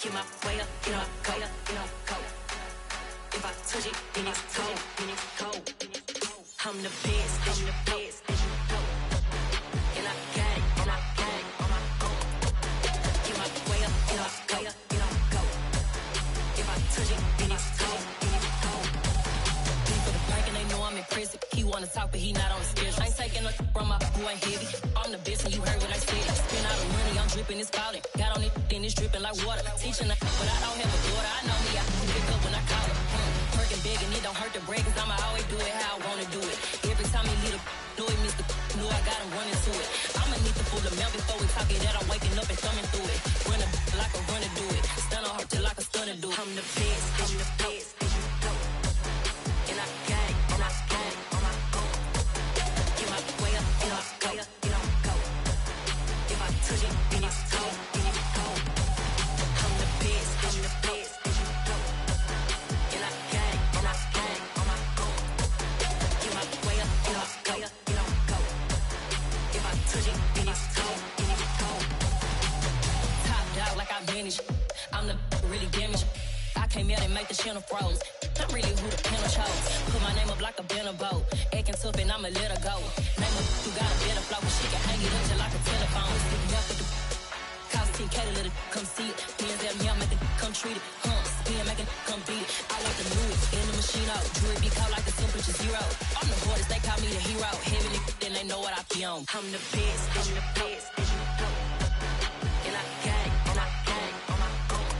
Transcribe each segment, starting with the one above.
Get my way up, you know I go, you know I go. If I touch it, then it's cold, then it's cold. I'm the best, I'm the best, and you know. And I got it, and I got it on my own. Get my way up, you know I go, you know I go. If I touch it, then it's cold, then it's cold. Leave for the break and they know I'm in prison. He wanna talk, but he not on the schedule. I ain't taking no from my boy heavy. I'm the best, and you heard what I said. Spend all the money, I'm dripping, it's falling. Got on it, then it's dripping like water. Teaching her, but I don't have a daughter. I know me, I can pick up when I call her. Working big and it don't hurt the break, cause I'ma always do it how I wanna do it. Every time he hit a know it means the know I got him running to it. I'ma need the full amount before we talk it that I'm waking up and thumbing through it. Run a like a runner do it. Stun on her till like a stunner do it. I'm the best, I'm the best, and you know. And I got it, and I got it on my own. Get my way up, you know I go, you know I go. If I touch it, then it's cold, then it's cold. I'm the best, and you know. And I got it, and I got it on my own. Get my way up, you know I go, you know I go. If I touch it, then it's cold, then it's cold. Top dog like I manage. I'm the really damaged. I came out and make the channel froze. I'm really who the panel chose. Put my name up like a banner boat. Acting tough and I'ma let her go. Name her who got a better flow, but she can hang it up just like a telephone. Sticking up with the cost 10K to let it come see it. Hands at me, I make it come treat it. Spin, make it come beat it. I want the new it in the machine out. Jewelry be cold like the temperature zero. I'm the hardest, they call me the hero. Heavy nigga, then they know what I be on. I'm the best, I'm the best, and you know. And I got it, and I got it on my own.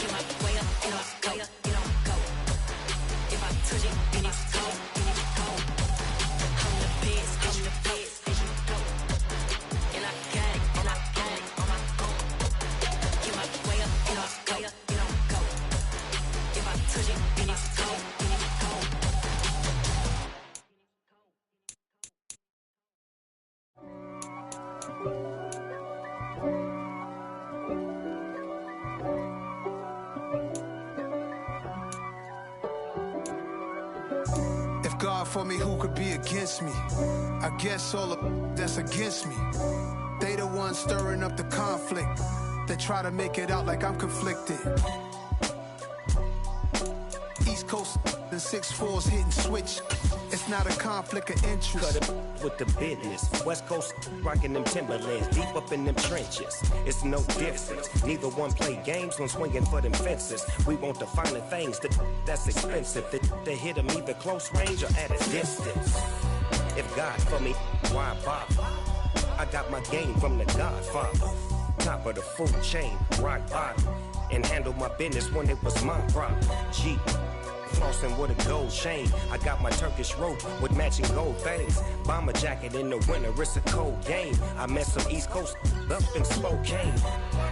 Get my way up, you know I go, you know I go. If I touch it, then it's cold, then it's cold. I'm the best, I'm the best, and you know. And I got it, and I got it on my own. Get my way up, you know I go, you know I go. If I touch it, then it's cold, then it's cold. If God for me, who could be against me? I guess all of that's against me. They the ones stirring up the conflict. They try to make it out like I'm conflicted. East Coast, the 6'4's hitting switch. It's not a conflict of interest. Cut it with the business. West Coast rocking them Timberlands, deep up in them trenches. It's no difference. Neither one play games when swinging for them fences. We want the finer things that's expensive. They hit them either close range or at a distance. If God for me, why bother? I got my game from the Godfather. Top of the food chain, rock bottom. And handle my business when it was my problem. G. Flossing with a gold chain. I got my Turkish rope with matching gold things. Bomber jacket in the winter, it's a cold game. I met some East Coast up in Spokane.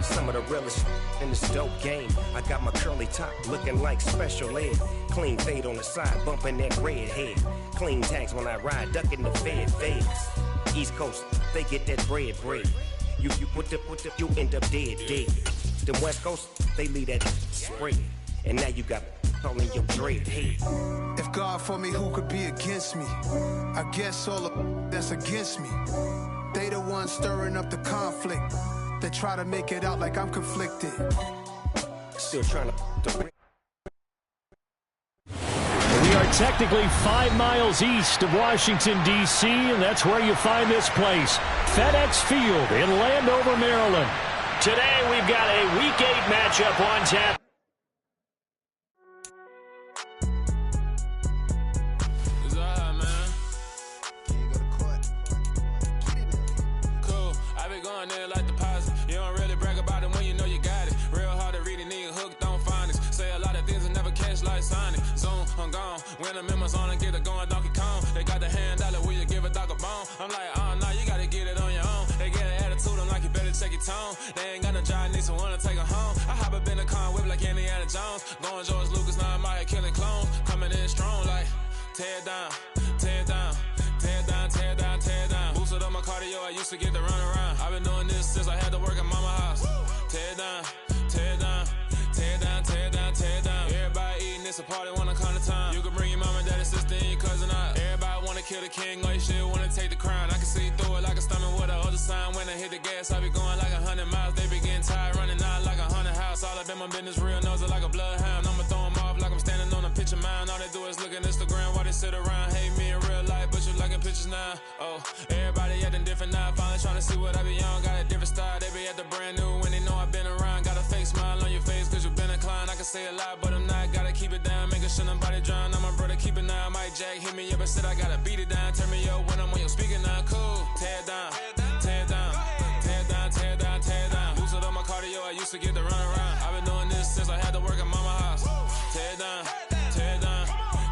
Some of the realest in this dope game. I got my curly top looking like special ed. Clean fade on the side, bumping that red head. Clean tags when I ride, ducking the feds. East Coast, they get that bread. You end up dead. Them West Coast, they leave that spread. And now you got calling your dread head. If God for me, who could be against me? I guess all of that's against me. They the ones stirring up the conflict. They try to make it out like I'm conflicted. Still trying to. We are technically 5 miles east of Washington, D.C., and that's where you find this place, FedEx Field in Landover, Maryland. Today, we've got a Week 8 matchup on tap. There like deposit. You don't really brag about it when you know you got it. Real hard to read a nigga hooked on phonics. Say a lot of things and never catch like Sonic. Zoom, I'm gone. When the members on and get it going Donkey Kong. They got the hand dollar, will you give a dog a bone? I'm like, oh no, you gotta get it on your own. They get an attitude, I'm like, you better check your tone. They ain't got no job, need someone to take her home. I hop up in the car, whip like Indiana Jones. Going George Lucas, now I'm out here killing clones. Coming in strong like, tear down, tear down. Tear down, tear down, tear down. Boosted up my cardio, I used to get to run around. I've been doing this since I had to work at mama house. Tear down, tear down, tear down, tear down, tear down. Everybody eating, it's a party, wanna come to time. You can bring your mom and daddy, sister, and your cousin out. Everybody wanna kill the king, or you shit wanna take the crown. I can see through it like a stomach with a other sign. When I hit the gas, I be going like 100 miles. They be getting tired, running out like a 100 house. All in my business, real nose like a bloodhound. I'ma throw them off like I'm standing on a picture mound. All they do is look at Instagram while they sit around. Hate me in real life, but you liking pictures now. Oh, everybody acting different now. Finally trying to see what I be on. Got a different style, they be at the brand new when they know I've been around. Got a fake smile on your face cause you been inclined. I can say a lot, but I'm not. Gotta keep it down, making sure nobody drown. I'm my brother, keep it now. Mike Jack hit me up and said I gotta beat it down. Turn me up when I'm on your speaker now. Cool, tear it down, tear it down, tear it down, tear it down, tear it down. Boosted up my cardio, I used to get to run around. I've been doing this since I had to work at mama house. Tear it down, tear it down,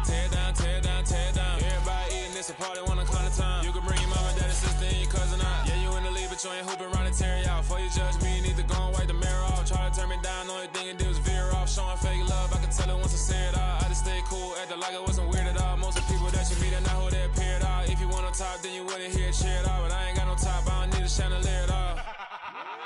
tear it down, tear it down, tear it down. Everybody eating this, a party, one o'clock of time. You can bring your mama, daddy, sister, and your cousin out. Yeah, you in the lead, but you ain't hooping around and tear you out. Before you judge me, you need to go and wipe the mirror off. Try to turn me down, only thing it did was veer off. Showing fake love, I can tell it once I say it all. I just stay cool, acting like it wasn't weird at all. Most of the people that you meet are not who they appear at all. If you want on top, then you wouldn't hear it cheer at all. But I ain't got no top, I don't need a chandelier at all.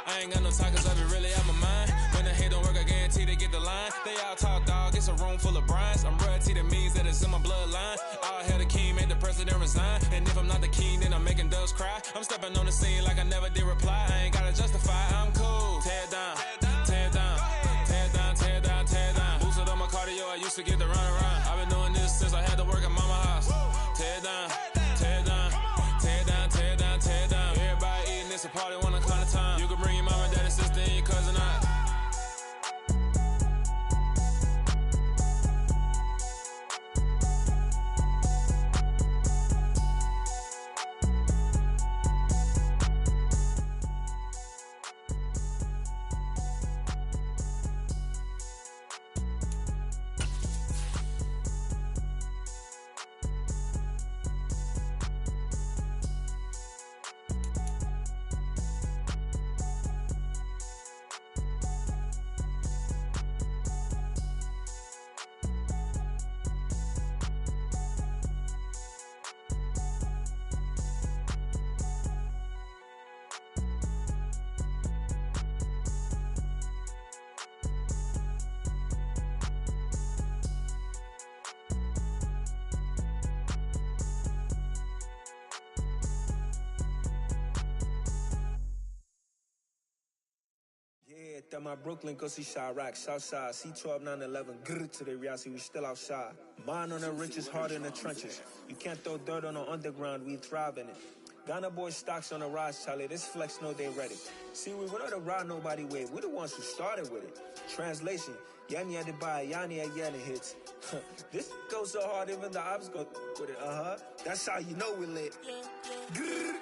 I ain't got no talk cause I be really out my mind. When the hate don't work, I guarantee they get the line. They all talk dog, it's a room full of brinds. I'm royalty, that means that it's in my bloodline. All hell the king, made the president resign. And if I'm not the king, then I'm making doves cry. I'm stepping on the scene like I never did reply. I ain't gotta justify, I'm cool. Tear it down, tear it down, tear it down, tear it down, tear it down. Boosted up my cardio, I used to get to run around. I've been doing this since I had to work at mama house. Tear it down, tear it down, tear it down, tear it down, tear it down. Everybody eating this, a party, one o'clock of time. You can bring your mama, daddy, sister, and your cousin out. That my Brooklyn, go see Chirac, Southside, C12, 911, grr to the reality, we still outside. Mine on the riches, hard in the trenches. You can't throw dirt on the underground, we thrive in it. Ghana boys stocks on the rise, Charlie, this flex know they ready. See, we went on the ride nobody wave, we the ones who started with it. Translation, Yanni had to buy, Yanni had Yanni hits. This goes so hard, even the ops go with it, That's how you know we lit. Grr.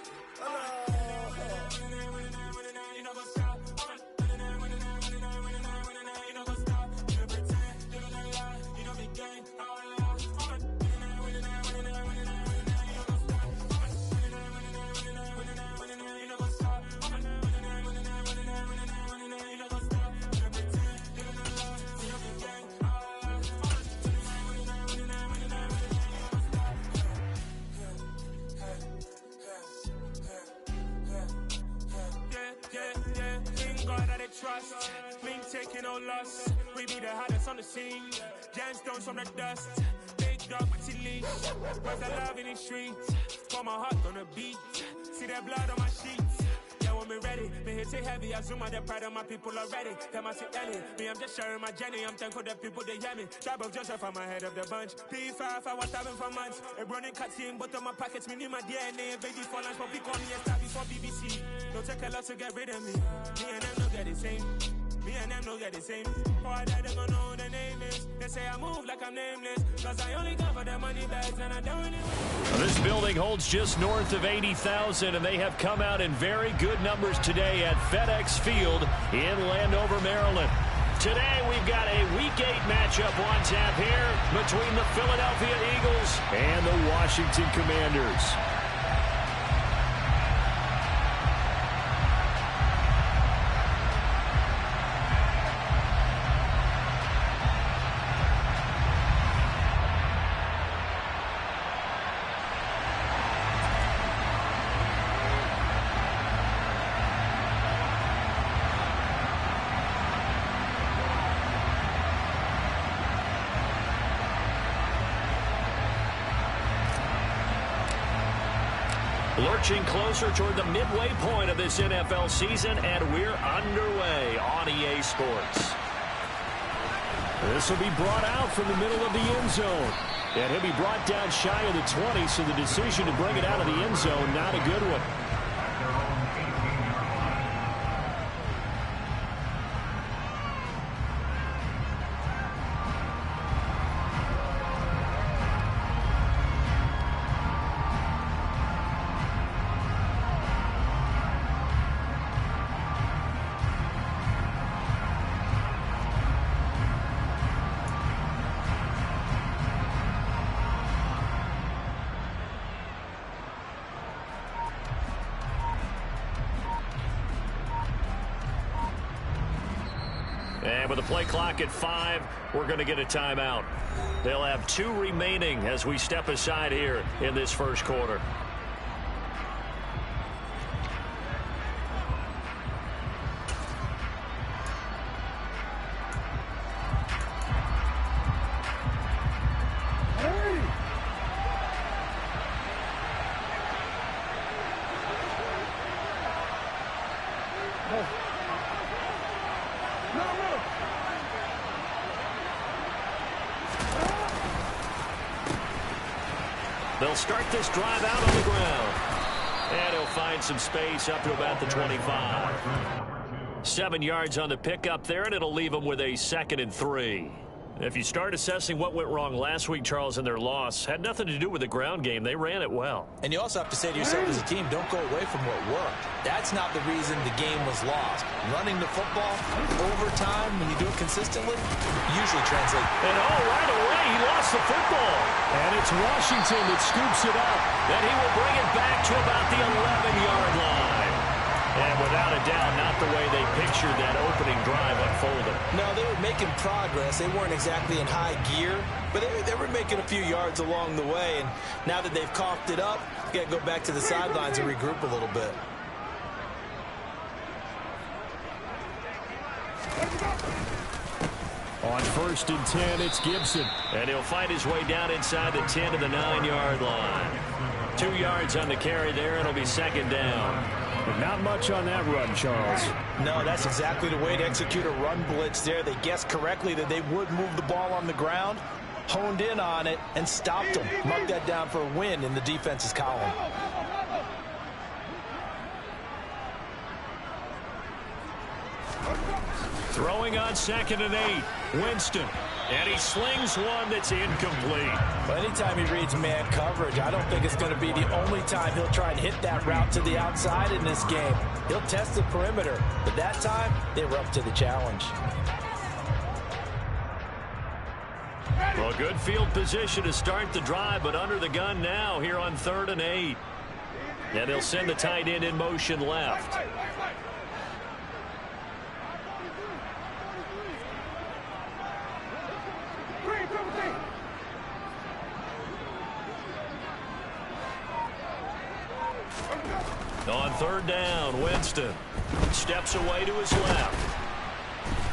Trust, we ain't taking no loss. We be the hottest on the scene. Gemstones from the dust. Big dog with your leash. Where's the love in the streets? For my heart on the beat. See that blood on my sheets. Yeah, when me ready, me hit it heavy. I zoom out the pride of my people already. Them I see Ellie. Me, I'm just sharing my journey. I'm thankful the people they hear me. Tribe of Joseph, I'm ahead of the bunch. P5, I was having for months. A running cut in, but on my pockets, me need my DNA. Baby for lunch, but we call me a star before BBC. Don't take a lot to get rid of me. Me and them don't get the same. Me and them don't get the same. For I die, they gon' know the name is. They say I move like I'm nameless. Cause I only cover the money bags and I don't really. This building holds just north of 80,000, and they have come out in very good numbers today at FedEx Field in Landover, Maryland. Today, we've got a Week 8 matchup on tap here between the Philadelphia Eagles and the Washington Commanders. Lurching closer toward the midway point of this NFL season, and we're underway on EA Sports. This will be brought out from the middle of the end zone. And he'll be brought down shy of the 20, so the decision to bring it out of the end zone, not a good one. And with the play clock at 5, we're going to get a timeout. They'll have 2 remaining as we step aside here in this first quarter. They'll start this drive out on the ground. And he'll find some space up to about the 25. 7 yards on the pickup there, and it'll leave them with a 2nd and 3. If you start assessing what went wrong last week, Charles, in their loss, had nothing to do with the ground game. They ran it well. And you also have to say to yourself as a team, don't go away from what worked. That's not the reason the game was lost. Running the football over time, when you do it consistently, usually translates. And right away, he lost the football. And it's Washington that scoops it up. And he will bring it back to about the 11-yard line. And without a doubt, not the way they pictured that opening drive unfolding. No, they were making progress. They weren't exactly in high gear, but they were making a few yards along the way. And now that they've coughed it up, you got to go back to the sidelines and regroup a little bit. On 1st and 10, it's Gibson. And he'll find his way down inside the 10 to the 9-yard line. 2 yards on the carry there. It'll be 2nd down. But not much on that run, Charles. No, that's exactly the way to execute a run blitz there. They guessed correctly that they would move the ball on the ground, honed in on it, and stopped them. Mark that down for a win in the defense's column. Throwing on 2nd and 8. Winston. And he slings one that's incomplete. But anytime he reads man coverage, I don't think it's going to be the only time he'll try and hit that route to the outside in this game. He'll test the perimeter, but that time they were up to the challenge. Well, good field position to start the drive, but under the gun now here on 3rd and 8. And they'll send the tight end in motion left. On 3rd down, Winston steps away to his left.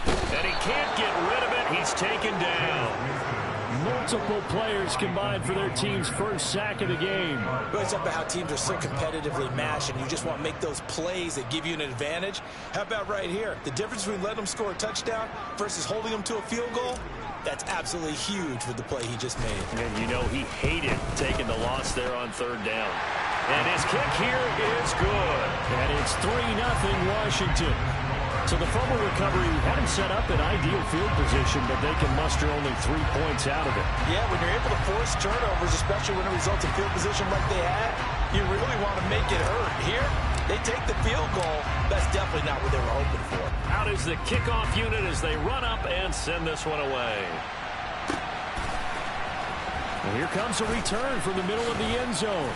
And he can't get rid of it. He's taken down. Multiple players combined for their team's first sack of the game. Well, it's about how teams are so competitively matched, and you just want to make those plays that give you an advantage. How about right here? The difference between letting them score a touchdown versus holding them to a field goal, that's absolutely huge with the play he just made. And you know he hated taking the loss there on 3rd down. And his kick here is good. And it's 3-0 Washington. So the fumble recovery had him set up in ideal field position, but they can muster only 3 points out of it. Yeah, when you're able to force turnovers, especially when it results in field position like they had, you really want to make it hurt. Here, they take the field goal. That's definitely not what they were hoping for. Out is the kickoff unit as they run up and send this one away. And here comes a return from the middle of the end zone.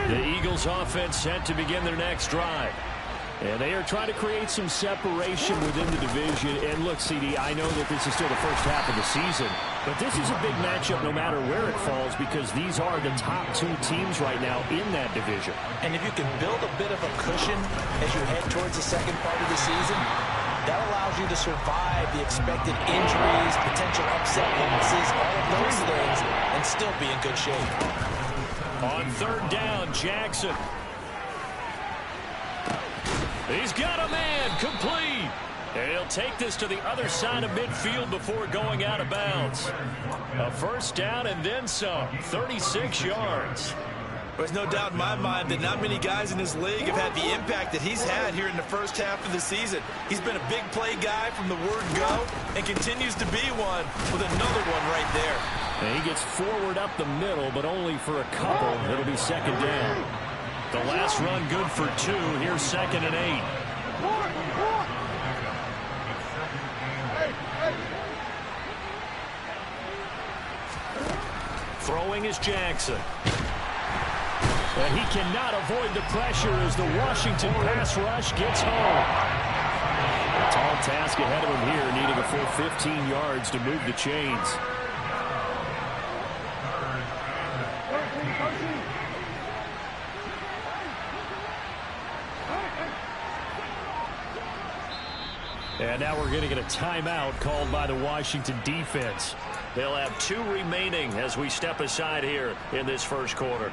The Eagles offense set to begin their next drive. And they are trying to create some separation within the division. And look, CD, I know that this is still the first half of the season, But this is a big matchup no matter where it falls because these are the top 2 teams right now in that division. And if you can build a bit of a cushion as you head towards the second part of the season, that allows you to survive the expected injuries, potential upset losses, all of those things, and still be in good shape. On third down, Jackson. He's got a man, complete. And he'll take this to the other side of midfield before going out of bounds. A first down and then some, 36 yards. There's no doubt in my mind that not many guys in this league have had the impact that he's had here in the first half of the season. He's been a big play guy from the word go and continues to be one with another one right there. And he gets forward up the middle, but only for a couple. It'll be second down. The last run good for 2. Here's 2nd and 8. Throwing is Jackson. But he cannot avoid the pressure as the Washington pass rush gets home. A tall task ahead of him here, needing a full 15 yards to move the chains. And now we're going to get a timeout called by the Washington defense. They'll have 2 remaining as we step aside here in this first quarter.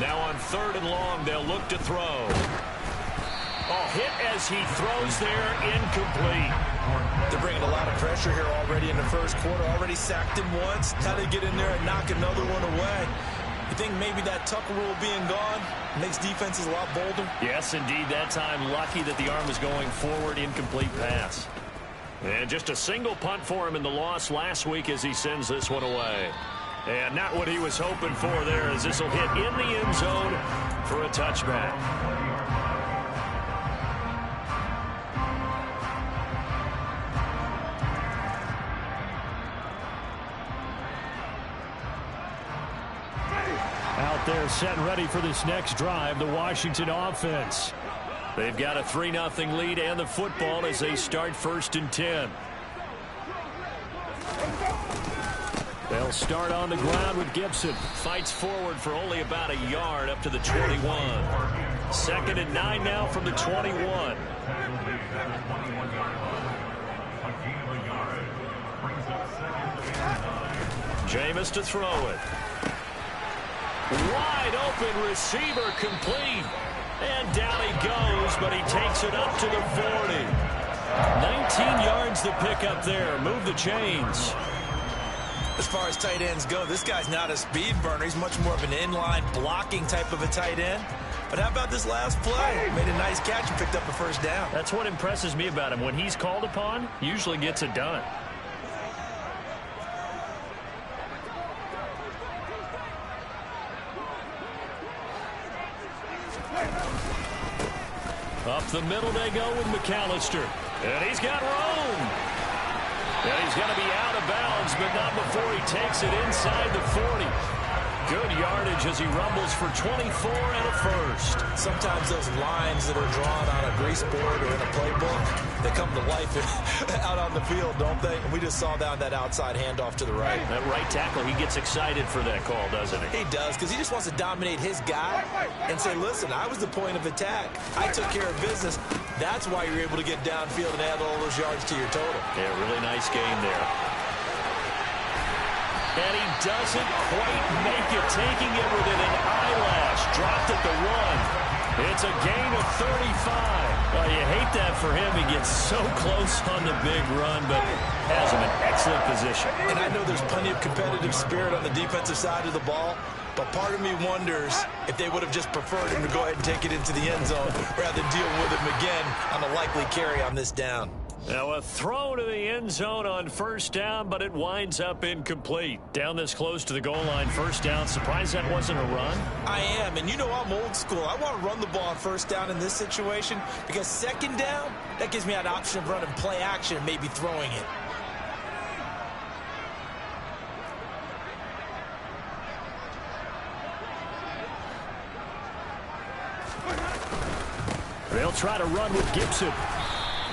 Now on 3rd and long, they'll look to throw. Hit as he throws there, incomplete. They're bringing a lot of pressure here already in the first quarter. Already sacked him once. How to get in there and knock another one away. You think maybe that Tucker rule being gone makes defenses a lot bolder? Yes, indeed. That time, lucky that the arm was going forward, incomplete pass. And just a single punt for him in the loss last week as he sends this one away. And not what he was hoping for there, as this will hit in the end zone for a touchback. Out there set and ready for this next drive, the Washington offense. They've got a 3-0 lead and the football as they start 1st and 10. They'll start on the ground with Gibson. Fights forward for only about a yard up to the 21. 2nd and 9 now from the 21. Jameis to throw it. Wide open receiver, complete. And down he goes, but he takes it up to the 40. 19 yards to pick up there. Move the chains. As far as tight ends go, this guy's not a speed burner. He's much more of an inline blocking type of a tight end. But how about this last play? Made a nice catch and picked up a first down. That's what impresses me about him. When he's called upon, usually gets it done. Up the middle they go with McAllister. And he's got room. And he's going to be out of bounds, but not before he takes it inside the 40. Good yardage as he rumbles for 24 and a first. Sometimes those lines that are drawn on a grease board or in a playbook, they come to life out on the field, don't they? And we just saw down that outside handoff to the right. That right tackle, he gets excited for that call, doesn't he? He does, because he just wants to dominate his guy and say, listen, I was the point of attack. I took care of business. That's why you're able to get downfield and add all those yards to your total. Yeah, really nice game there. And he doesn't quite make it, taking it within an eyelash. Dropped at the 1. It's a gain of 35. Well, you hate that for him. He gets so close on the big run, but has him in excellent position. And I know there's plenty of competitive spirit on the defensive side of the ball, but part of me wonders if they would have just preferred him to go ahead and take it into the end zone rather than deal with him again on a likely carry on this down. Now a throw to the end zone on first down, but it winds up incomplete. Down this close to the goal line, first down. Surprised that wasn't a run? I am, and you know I'm old school. I want to run the ball on first down in this situation because second down, that gives me an option of running play action and maybe throwing it. They'll try to run with Gibson.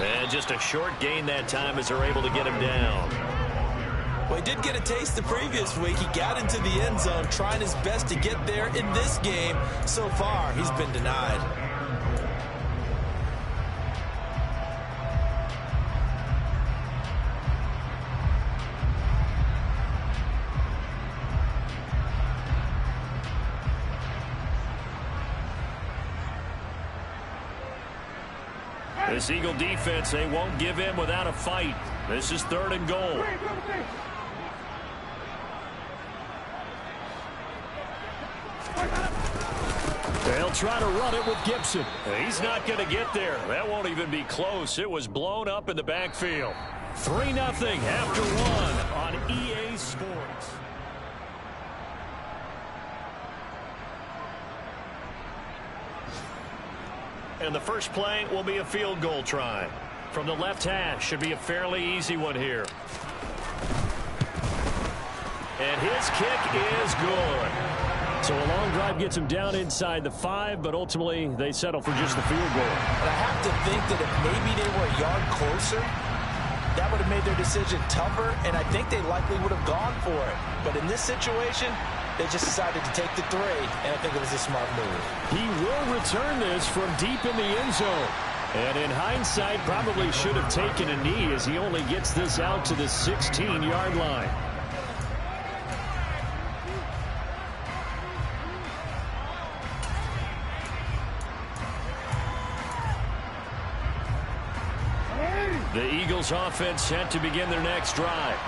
And just a short gain that time as they're able to get him down. Well, he did get a taste the previous week. He got into the end zone, trying his best to get there in this game. So far, he's been denied. This Eagle defense, they won't give in without a fight. This is 3rd and goal. They'll try to run it with Gibson. He's not going to get there. That won't even be close. It was blown up in the backfield. 3-0 after 1 on EA Sports. And the first play will be a field goal try. From the left hash, should be a fairly easy one here. And his kick is good. So a long drive gets him down inside the 5, but ultimately they settle for just the field goal. And I have to think that if maybe they were a yard closer, that would have made their decision tougher, and I think they likely would have gone for it. But in this situation, they just decided to take the 3, and I think it was a smart move. He will return this from deep in the end zone. And in hindsight, probably should have taken a knee as he only gets this out to the 16-yard line. The Eagles offense set to begin their next drive.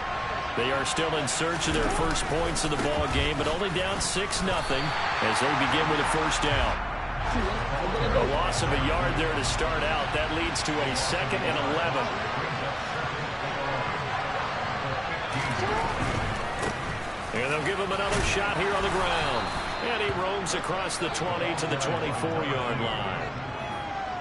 They are still in search of their first points of the ball game, but only down 6-0 as they begin with a first down. A loss of a yard there to start out. That leads to a 2nd and 11. And they'll give him another shot here on the ground. And he roams across the 20 to the 24-yard line.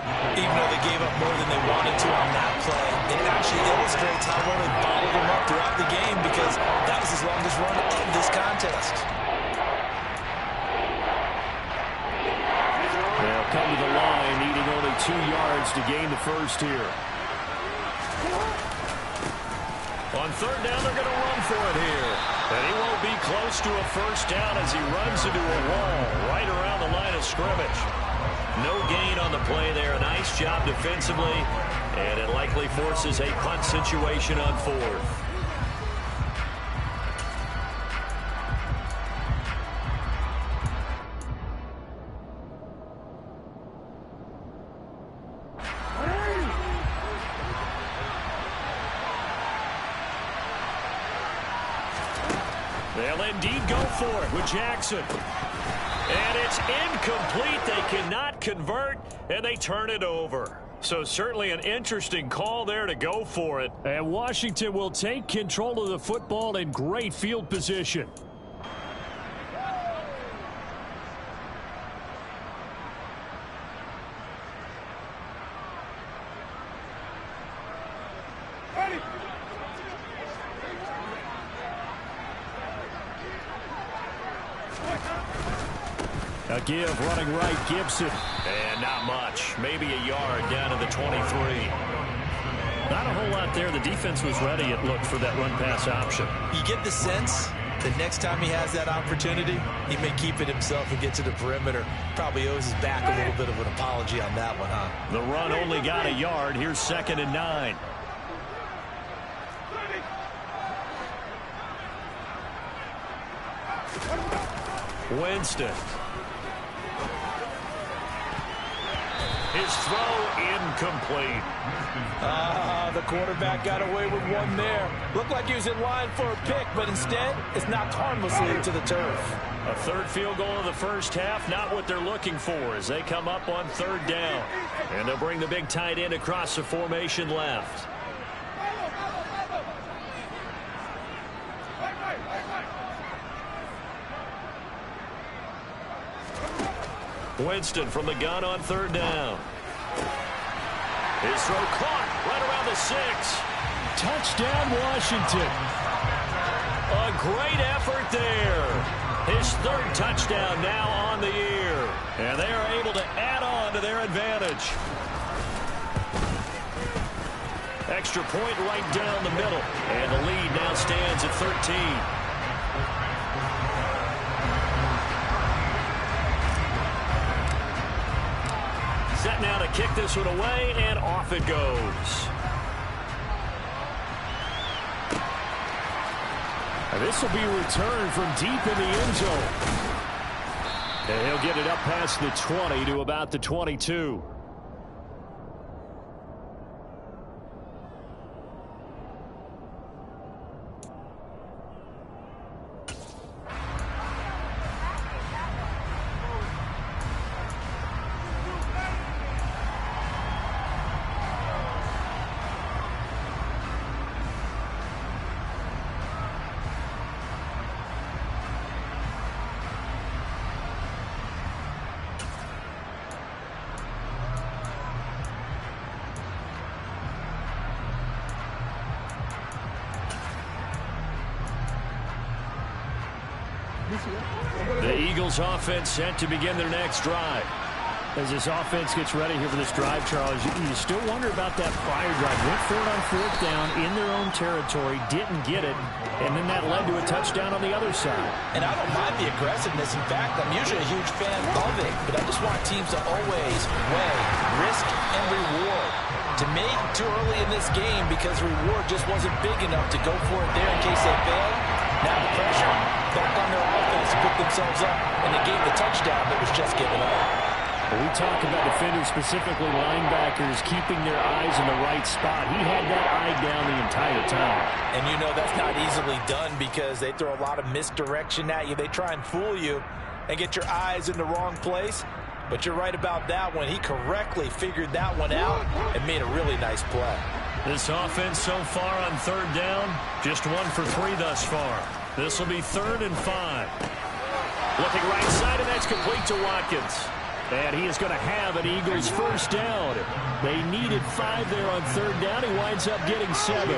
Even though they gave up more than they wanted to on that play, it actually illustrates how well they bottled him up throughout the game, because that was his longest run of this contest. They'll come to the line, needing only 2 yards to gain the first here. On 3rd down, they're going to run for it here. And he won't be close to a first down as he runs into a wall right around the line of scrimmage. No gain on the play there. Nice job defensively. And it likely forces a punt situation on 4th. They'll indeed go for it with Jackson. And it's incomplete. They cannot convert, and they turn it over. So certainly an interesting call there to go for it. And Washington will take control of the football in great field position. A give running right, Gibson. And not much. Maybe a yard down to the 23. Not a whole lot there. The defense was ready, it looked, for that run-pass option. You get the sense that next time he has that opportunity, he may keep it himself and get to the perimeter. Probably owes his back a little bit of an apology on that one, huh? The run only got a yard. Here's 2nd and 9. Winston. His throw incomplete. The quarterback got away with one there. Looked like he was in line for a pick, but instead, it's knocked harmlessly into the turf. A 3rd field goal of the first half, not what they're looking for as they come up on 3rd down. And they'll bring the big tight end across the formation left. Winston from the gun on 3rd down. His throw caught right around the 6. Touchdown, Washington. A great effort there. His 3rd touchdown now on the year. And they are able to add on to their advantage. Extra point right down the middle. And the lead now stands at 13. Set now to kick this one away, and off it goes. And this will be returned from deep in the end zone. And he'll get it up past the 20 to about the 22. The Eagles offense set to begin their next drive. As this offense gets ready here for this drive, Charles, you still wonder about that prior drive. Went for it on 4th down in their own territory, didn't get it, and then that led to a touchdown on the other side. And I don't mind the aggressiveness. In fact, I'm usually a huge fan of it, but I just want teams to always weigh risk and reward. To me, too early in this game because reward just wasn't big enough to go for it there in case they fail. Now the pressure back on their offense to put themselves up, and they gave the touchdown that was just given up. Well, we talk about defenders, specifically linebackers, keeping their eyes in the right spot. He had that eye down the entire time. And you know that's not easily done because they throw a lot of misdirection at you. They try and fool you and get your eyes in the wrong place. But you're right about that one. He correctly figured that one out and made a really nice play. This offense so far on 3rd down, just 1 for 3 thus far. This will be 3rd and 5. Looking right side, and that's complete to Watkins. And he is going to have an Eagles first down. They needed 5 there on 3rd down. He winds up getting 7.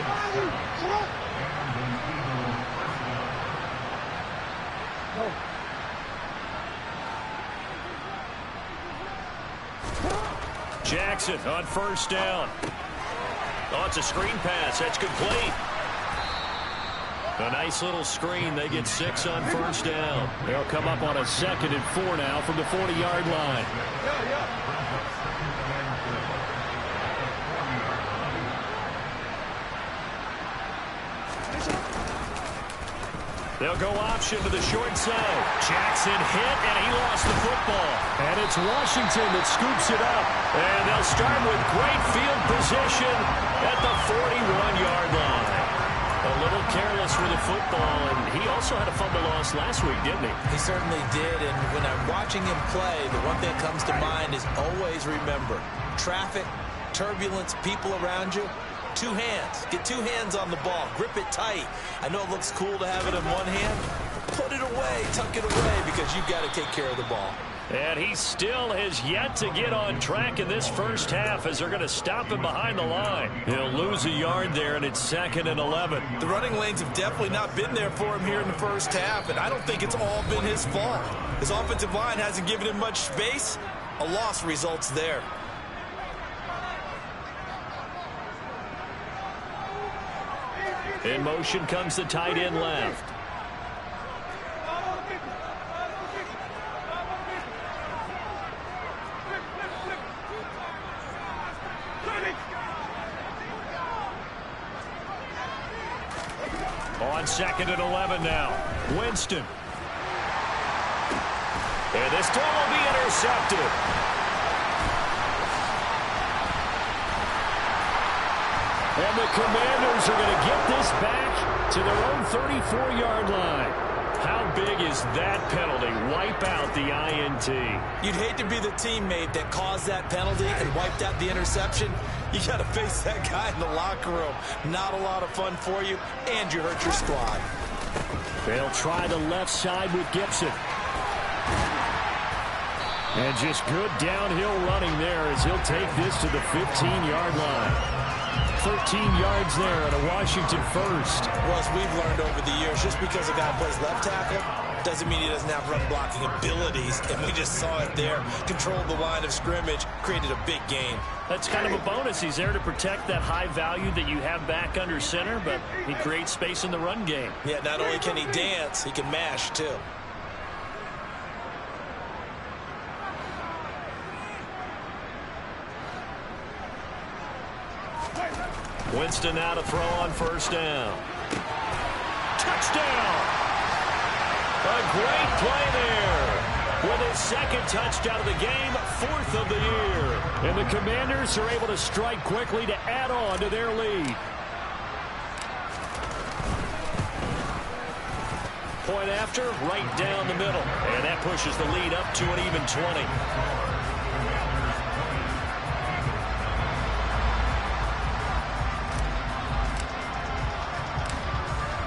Jackson on 1st down. Oh, it's a screen pass. That's complete. A nice little screen. They get 6 on 1st down. They'll come up on a 2nd and 4 now from the 40-yard line. They'll go option to the short side. Jackson hit, and he lost the football. And it's Washington that scoops it up. And they'll start with great field position at the 41-yard line. A little careless with the football, and he also had a fumble loss last week, didn't he? He certainly did, and when I'm watching him play, the one thing that comes to mind is always remember, traffic, turbulence, people around you, 2 hands. Get 2 hands on the ball. Grip it tight. I know it looks cool to have it in one hand. Put it away. Tuck it away because you've got to take care of the ball. And he still has yet to get on track in this first half as they're going to stop him behind the line. He'll lose a yard there, and it's 2nd and 11. The running lanes have definitely not been there for him here in the first half, and I don't think it's all been his fault. His offensive line hasn't given him much space. A loss results there. In motion comes the tight end left. On 2nd and 11 now. Winston. And this throw will be intercepted. And the Commanders are going to get this back to their own 34-yard line. How big is that penalty? Wipe out the INT. You'd hate to be the teammate that caused that penalty and wiped out the interception. You got to face that guy in the locker room. Not a lot of fun for you, and you hurt your squad. They'll try the left side with Gibson. And just good downhill running there as he'll take this to the 15-yard line. 13 yards there and a Washington first. Well, as we've learned over the years, just because a guy plays left tackle doesn't mean he doesn't have run blocking abilities, and we just saw it there. Controlled the line of scrimmage, created a big gain. That's kind of a bonus. He's there to protect that high value that you have back under center, but he creates space in the run game. Yeah, not only can he dance, he can mash too. Winston now to throw on first down. Touchdown! A great play there. With his second touchdown of the game, 4th of the year. And the Commanders are able to strike quickly to add on to their lead. Point after, right down the middle. And that pushes the lead up to an even 20.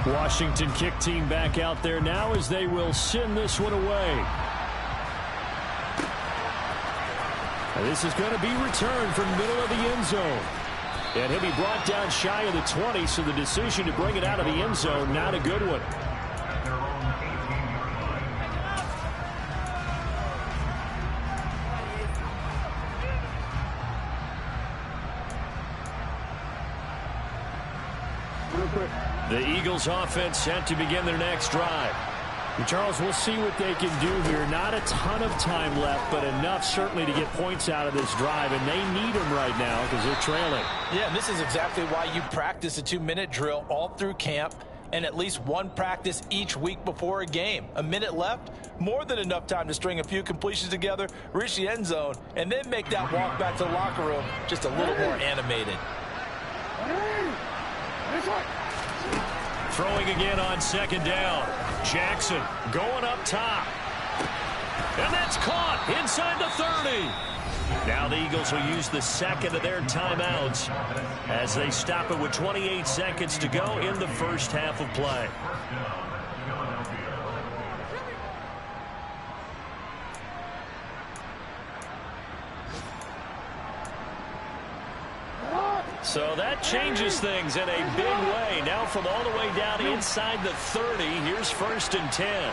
Washington kick team back out there now as they will send this one away. And this is going to be returned from the middle of the end zone. And he'll be brought down shy of the 20, so the decision to bring it out of the end zone, not a good one. The Eagles offense set to begin their next drive. And Charles, we'll see what they can do here. Not a ton of time left, but enough certainly to get points out of this drive, and they need them right now because they're trailing. Yeah, and this is exactly why you practice a 2-minute drill all through camp and at least one practice each week before a game. A minute left, more than enough time to string a few completions together, reach the end zone, and then make that walk back to the locker room just a little more animated. Throwing again on second down. Jackson going up top. And that's caught inside the 30. Now the Eagles will use the second of their timeouts as they stop it with 28 seconds to go in the first half of play. So that changes things in a big way. Now from all the way down inside the 30, here's 1st and 10.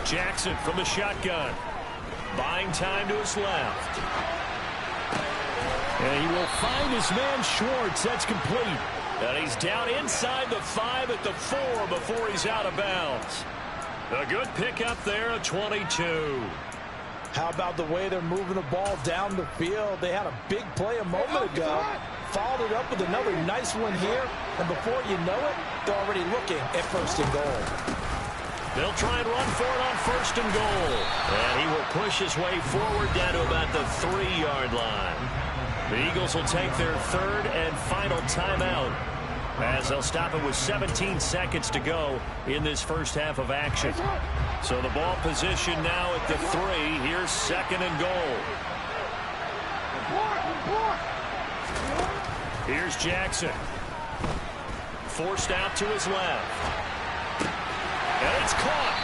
Jackson from the shotgun. Buying time to his left. And he will find his man Schwartz. That's complete. And he's down inside the 5 at the 4 before he's out of bounds. A good pickup there, a 22. How about the way they're moving the ball down the field? They had a big play a moment ago. Followed it up with another nice one here. And before you know it, they're already looking at 1st and goal. They'll try and run for it on 1st and goal. And he will push his way forward down to about the 3-yard line. The Eagles will take their 3rd and final timeout as they'll stop it with 17 seconds to go in this first half of action. So the ball position now at the 3. Here's 2nd and goal. Here's Jackson. Forced out to his left. And it's caught.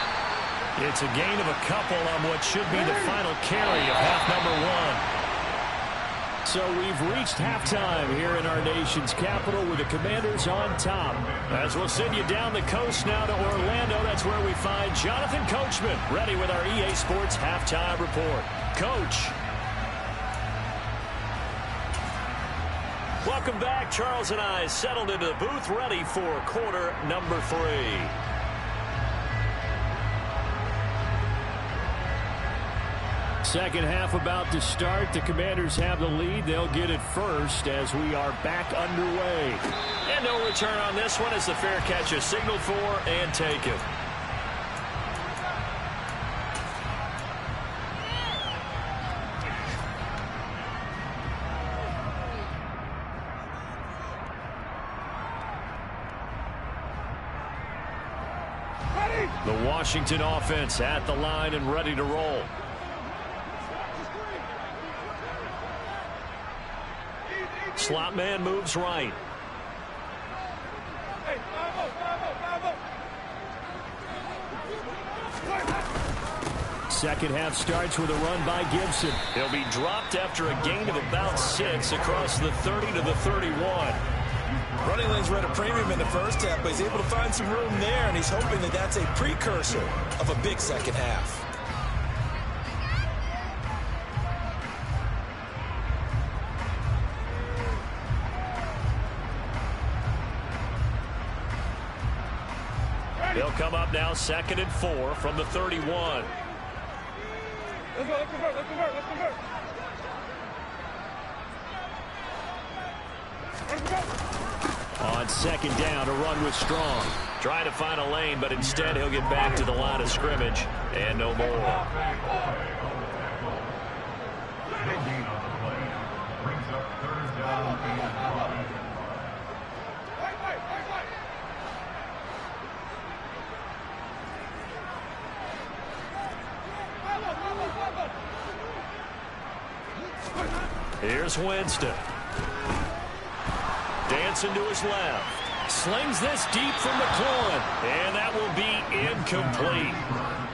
It's a gain of a couple on what should be the final carry of half number 1. So we've reached halftime here in our nation's capital with the Commanders on top. As we'll send you down the coast now to Orlando, that's where we find Jonathan Coachman ready with our EA Sports halftime report. Coach. Welcome back. Charles and I settled into the booth ready for quarter number 3. Second half about to start. The Commanders have the lead. They'll get it first as we are back underway. And no return on this one as the fair catch is signaled for and taken. The Washington offense at the line and ready to roll. Slot man moves right. Second half starts with a run by Gibson. He'll be dropped after a gain of about 6 across the 30 to the 31. Running lanes were at a premium in the first half, but he's able to find some room there, and he's hoping that that's a precursor of a big second half. They'll come up now 2nd and 4 from the 31. Let's go, let's convert. On 2nd down, a run with Strong. Trying to find a lane, but instead he'll get back to the line of scrimmage. And no more. Here's Winston. Dancing to his left. Slings this deep from McLaurin. And that will be incomplete.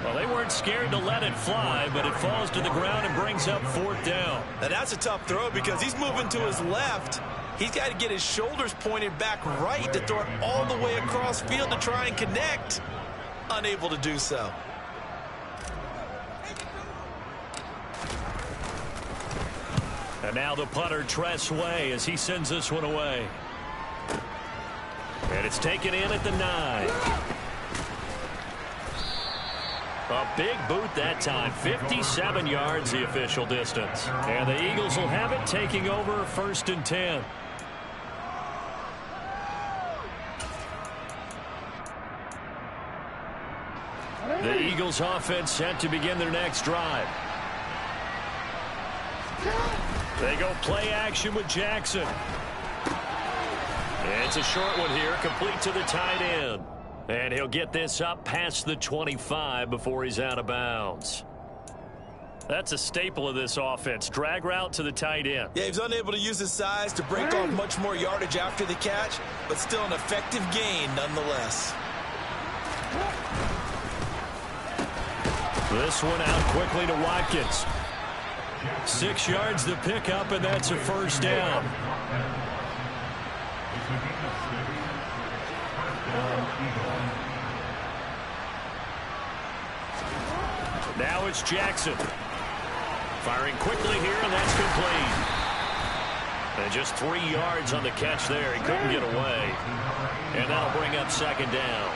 Well, they weren't scared to let it fly, but it falls to the ground and brings up 4th down. Now that's a tough throw because he's moving to his left. He's got to get his shoulders pointed back right to throw it all the way across field to try and connect. Unable to do so. And now the punter, Tress Way, as he sends this one away. And it's taken in at the 9. A big boot that time. 57 yards the official distance. And the Eagles will have it, taking over 1st and 10. The Eagles offense set to begin their next drive. They go play action with Jackson. It's a short one here, complete to the tight end. And he'll get this up past the 25 before he's out of bounds. That's a staple of this offense. Drag route to the tight end. Yeah, he's unable to use his size to break off much more yardage after the catch, but still an effective gain nonetheless. This one out quickly to Watkins. 6 yards to pick up, and that's a 1st down. Now it's Jackson. Firing quickly here, and that's complete. And just 3 yards on the catch there. He couldn't get away. And that'll bring up 2nd down.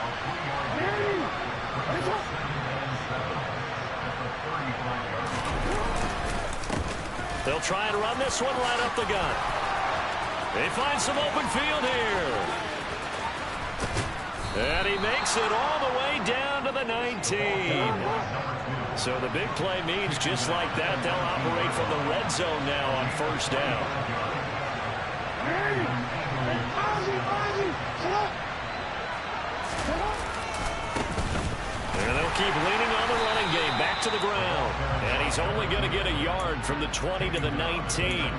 They'll try and run this one right up the gut. They find some open field here. And he makes it all the way down to the 19. So the big play means just like that, they'll operate from the red zone now on 1st down. And they'll keep leaning on the running game back to the ground. And he's only going to get a yard from the 20 to the 19.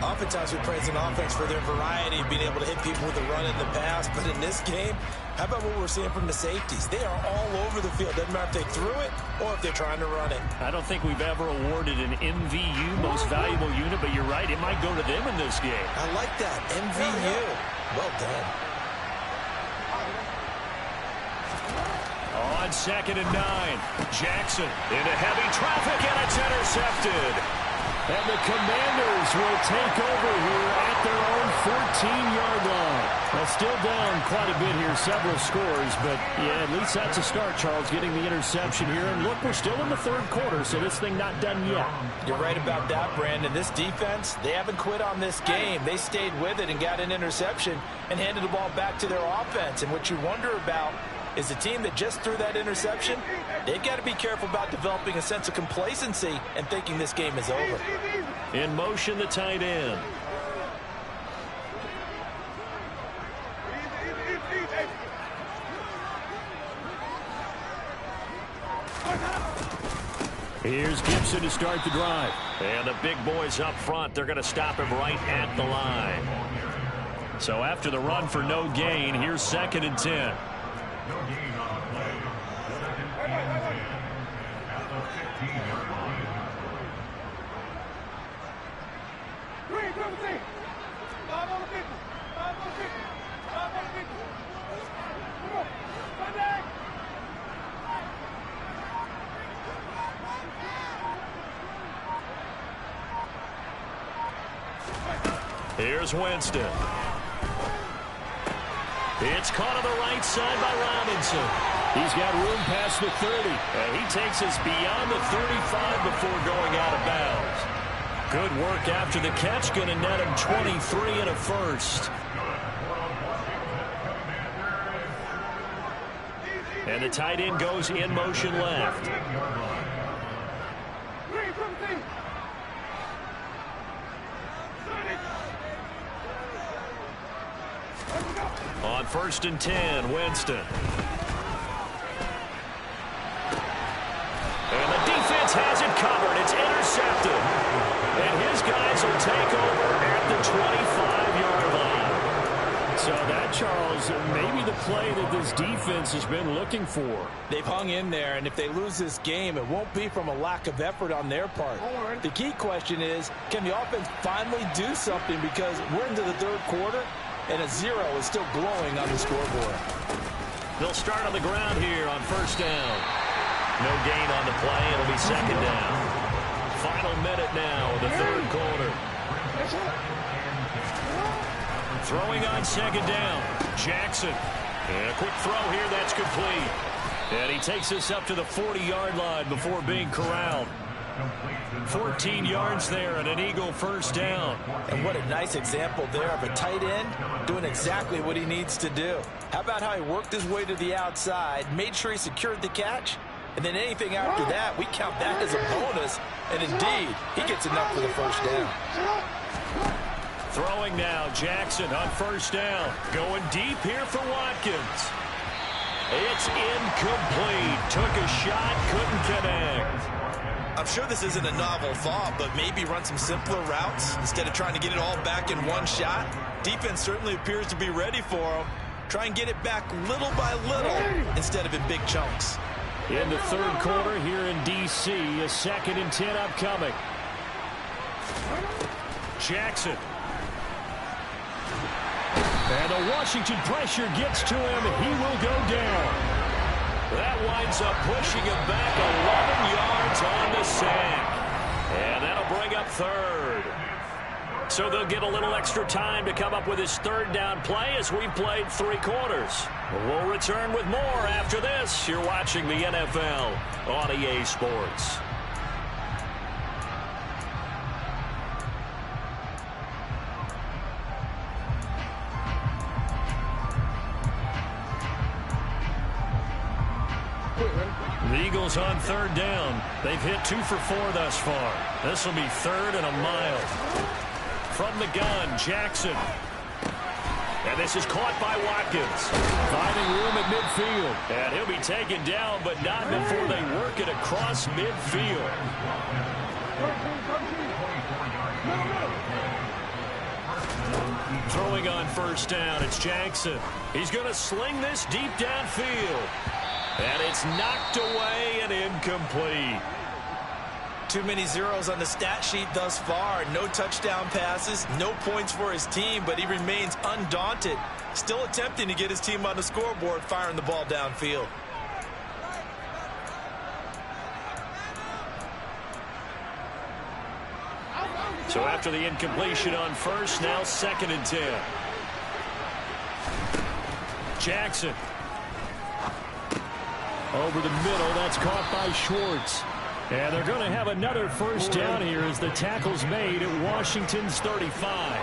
Oftentimes we praise an offense for their variety of being able to hit people with a run in the past, but in this game, how about what we're seeing from the safeties? They are all over the field. Doesn't matter if they threw it or if they're trying to run it. I don't think we've ever awarded an MVU, most valuable unit, but you're right, it might go to them in this game. I like that, MVU. Well done. On 2nd and 9, Jackson into heavy traffic, and it's intercepted. And the Commanders will take over here at their own 14-yard line. Well, still down quite a bit here, several scores, but yeah, at least that's a start, Charles, getting the interception here. And look, we're still in the 3rd quarter, so this thing not done yet. You're right about that, Brandon. This defense, they haven't quit on this game. They stayed with it and got an interception and handed the ball back to their offense. And what you wonder about is the team that just threw that interception, they've got to be careful about developing a sense of complacency and thinking this game is over. In motion, the tight end. Here's Gibson to start the drive. And the big boys up front, they're going to stop him right at the line. So after the run for no gain, here's 2nd and 10. Here's Winston. It's caught on the right side by Robinson. He's got room past the 30. And he takes us beyond the 35 before going out of bounds. Good work after the catch. Going to net him 23 and a first. And the tight end goes in motion left. On 1st and 10, Winston. And the defense has it covered. It's intercepted. And his guys will take over at the 25-yard line. So that, Charles, maybe the play that this defense has been looking for. They've hung in there, and if they lose this game, it won't be from a lack of effort on their part. The key question is, can the offense finally do something? Because we're into the third quarter, and a 0 is still glowing on the scoreboard. They'll start on the ground here on 1st down. No gain on the play. It'll be 2nd down. Final minute now of the third quarter. Throwing on 2nd down. Jackson. And a quick throw here. That's complete. And he takes us up to the 40-yard line before being corralled. 14 yards there and an Eagle 1st down. And what a nice example there of a tight end doing exactly what he needs to do. How about how he worked his way to the outside, made sure he secured the catch, and then anything after that, we count that as a bonus. And indeed, he gets enough for the 1st down. Throwing now, Jackson on 1st down. Going deep here for Watkins. It's incomplete. Took a shot, couldn't connect. I'm sure this isn't a novel thought, but maybe run some simpler routes instead of trying to get it all back in one shot. Defense certainly appears to be ready for him. Try and get it back little by little instead of in big chunks. In the third quarter here in D.C., a 2nd and 10 upcoming. Jackson. And the Washington pressure gets to him. He will go down. That winds up pushing him back 11 yards on the sack. And that'll bring up 3rd. So they'll get a little extra time to come up with his 3rd down play as we've played 3 quarters. We'll return with more after this. You're watching the NFL on EA Sports. The Eagles on 3rd down. They've hit 2 for 4 thus far. This will be 3rd and a mile. From the gun, Jackson. And this is caught by Watkins. Finding room at midfield. And he'll be taken down, but not before they work it across midfield. Throwing on 1st down, it's Jackson. He's going to sling this deep downfield. And it's knocked away and incomplete. Too many zeros on the stat sheet thus far. No touchdown passes, no points for his team, but he remains undaunted. Still attempting to get his team on the scoreboard, firing the ball downfield. So after the incompletion on 1st, now 2nd and 10. Jackson. Over the middle, that's caught by Schwartz. And they're going to have another 1st down here as the tackle's made at Washington's 35.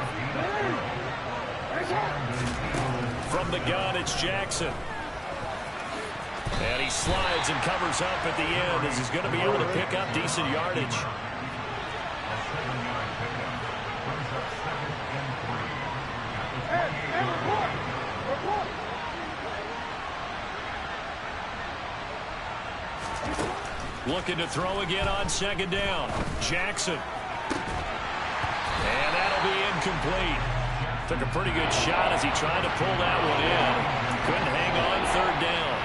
From the gun, it's Jackson. And he slides and covers up at the end as he's going to be able to pick up decent yardage. Looking to throw again on 2nd down. Jackson. And that'll be incomplete. Took a pretty good shot as he tried to pull that one in. Couldn't hang on 3rd down.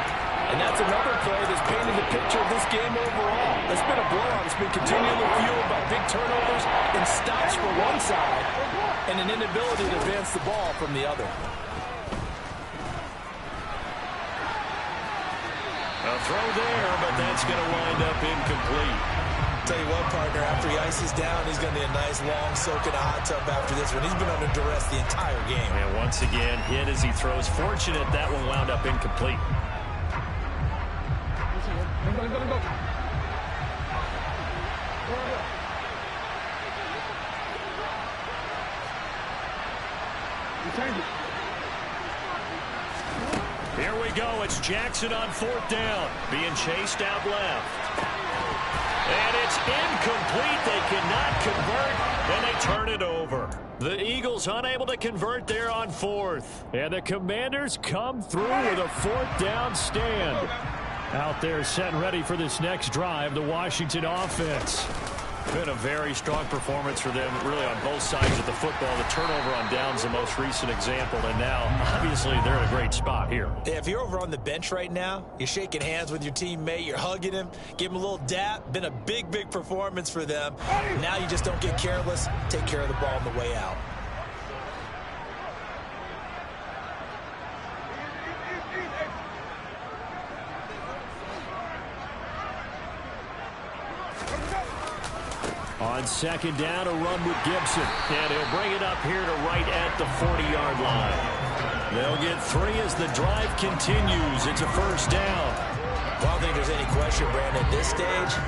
And that's another play that's painted the picture of this game overall. It's been a blowout. It's been continually fueled by big turnovers and stops for one side and an inability to advance the ball from the other. A throw there, but that's going to wind up incomplete. Tell you what, partner, after he ices down, he's going to need a nice long soak in a hot tub after this one. He's been under duress the entire game. And once again, hit as he throws. Fortunate that one wound up incomplete. Here we go. It's Jackson on 4th down. Being chased out left. And it's incomplete. They cannot convert, and they turn it over. The Eagles unable to convert there on 4th. And the Commanders come through with a 4th down stand. Out there set and ready for this next drive, the Washington offense. Been a very strong performance for them, really, on both sides of the football. The turnover on downs, the most recent example, and now, obviously, they're in a great spot here. Yeah, if you're over on the bench right now, you're shaking hands with your teammate, you're hugging him, give him a little dap. Been a big, big performance for them. Now you just don't get careless. Take care of the ball on the way out. On 2nd down, a run with Gibson. And he'll bring it up here to right at the 40-yard line. They'll get 3 as the drive continues. It's a 1st down. Well, I don't think there's any question, Brandon, at this stage.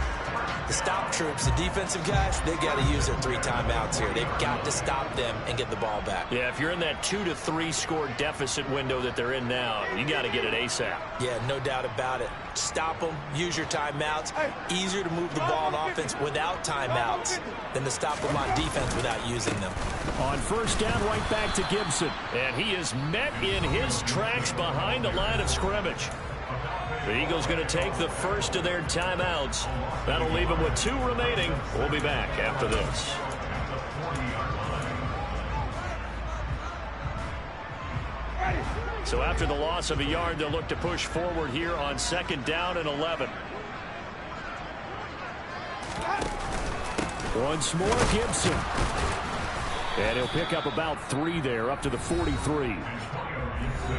The stop troops, the defensive guys, they've got to use their 3 timeouts here. They've got to stop them and get the ball back. Yeah, if you're in that 2 to 3 score deficit window that they're in now, you got to get it ASAP. Yeah, no doubt about it. Stop them, use your timeouts. Easier to move the ball on offense without timeouts than to stop them on defense without using them. On 1st down, right back to Gibson. And he is met in his tracks behind the line of scrimmage. The Eagles going to take the first of their timeouts. That'll leave them with 2 remaining. We'll be back after this. So after the loss of a yard, they'll look to push forward here on 2nd down and 11. Once more, Gibson. And he'll pick up about 3 there, up to the 43.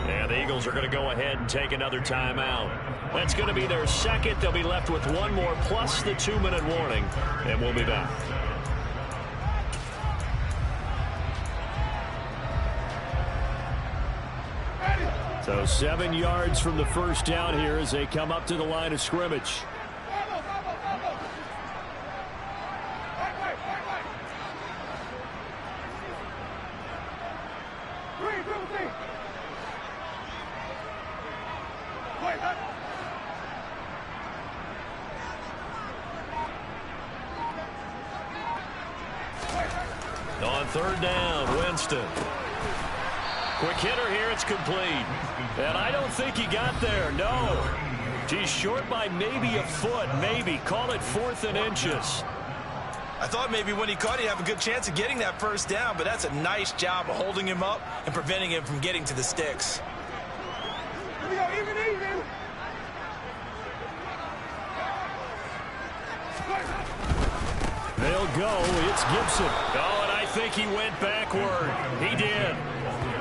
And the Eagles are going to go ahead and take another timeout. That's going to be their second. They'll be left with 1 more plus the 2-minute warning. And we'll be back. So 7 yards from the 1st down here as they come up to the line of scrimmage. On 3rd down, Winston. Quick hitter here, it's complete. And I don't think he got there, no. He's short by maybe a foot, maybe. Call it 4th and inches. I thought maybe when he caught, he'd have a good chance of getting that 1st down, but that's a nice job of holding him up and preventing him from getting to the sticks. They'll go. It's Gibson. Oh, and I think he went backward. He did.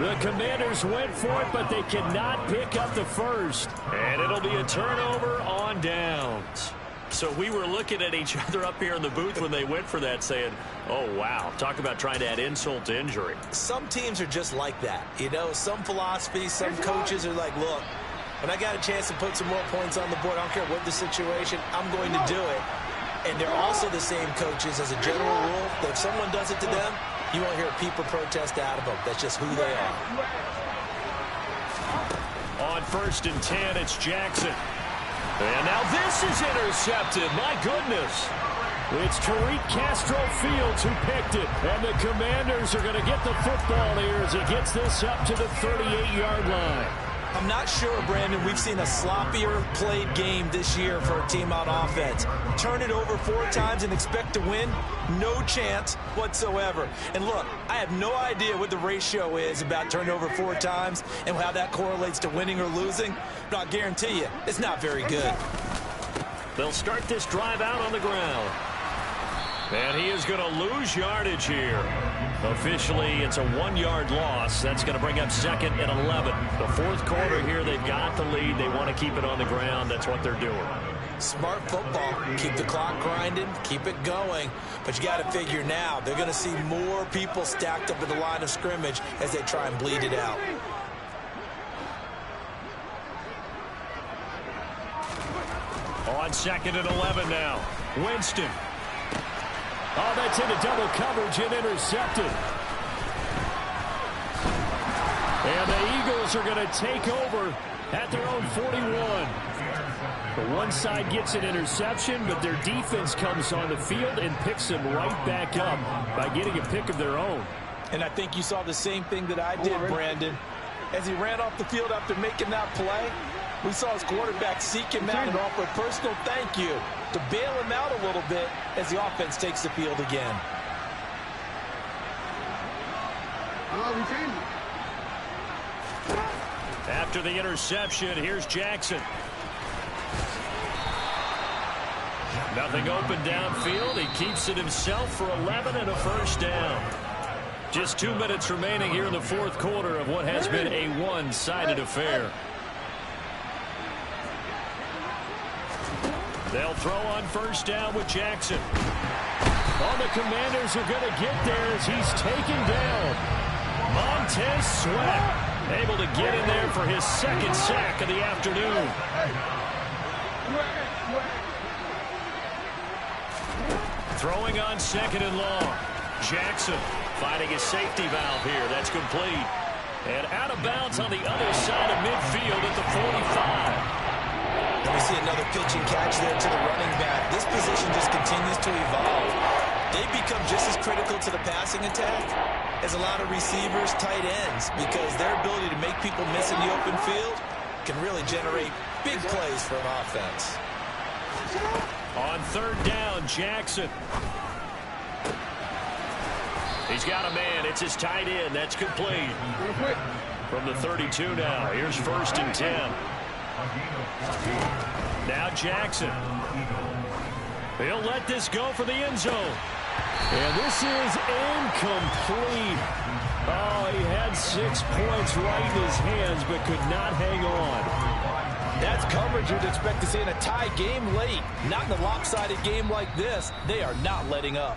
The Commanders went for it, but they cannot pick up the first. And it'll be a turnover on downs. So we were looking at each other up here in the booth when they went for that saying, oh, wow, talk about trying to add insult to injury. Some teams are just like that. You know, some philosophies, some coaches are like, look, when I got a chance to put some more points on the board, I don't care what the situation, I'm going to do it. And they're also the same coaches as a general rule that if someone does it to them, you won't hear a peep or protest out of them. That's just who they are. On 1st and 10, it's Jackson. And now this is intercepted. My goodness. It's Tariq Castro-Fields who picked it. And the Commanders are going to get the football here as he gets this up to the 38-yard line. I'm not sure, Brandon, we've seen a sloppier played game this year for a team on offense. Turn it over 4 times and expect to win? No chance whatsoever. And look, I have no idea what the ratio is about turning over 4 times and how that correlates to winning or losing, but I'll guarantee you, it's not very good. They'll start this drive out on the ground. And he is going to lose yardage here. Officially, it's a 1-yard loss. That's going to bring up 2nd and 11. The fourth quarter here, they've got the lead. They want to keep it on the ground. That's what they're doing. Smart football. Keep the clock grinding. Keep it going. But you got to figure now, they're going to see more people stacked up at the line of scrimmage as they try and bleed it out. On 2nd and 11 now. Winston. Oh, that's into double coverage and intercepted. And the Eagles are going to take over at their own 41. The one side gets an interception, but their defense comes on the field and picks them right back up by getting a pick of their own. And I think you saw the same thing that I did, Brandon. As he ran off the field after making that play, we saw his quarterback seek him out and offer a personal thank you to bail him out a little bit as the offense takes the field again. After the interception, here's Jackson. Nothing open downfield. He keeps it himself for 11 and a first down. Just 2 minutes remaining here in the fourth quarter of what has been a one-sided affair. They'll throw on first down with Jackson. Oh, the Commanders are going to get there as he's taken down. Montez Sweat able to get in there for his 2nd sack of the afternoon. Throwing on 2nd and long. Jackson finding his safety valve here. That's complete. And out of bounds on the other side of midfield at the 45. We see another pitch and catch there to the running back. This position just continues to evolve. They become just as critical to the passing attack as a lot of receivers, tight ends, because their ability to make people miss in the open field can really generate big plays for an offense. On 3rd down, Jackson. He's got a man. It's his tight end. That's complete. From the 32 now. Here's 1st and 10. Now Jackson. He'll let this go for the end zone. And this is incomplete. Oh, he had 6 points right in his hands, but could not hang on. That's coverage you'd expect to see in a tie game late. Not in a lopsided game like this. They are not letting up.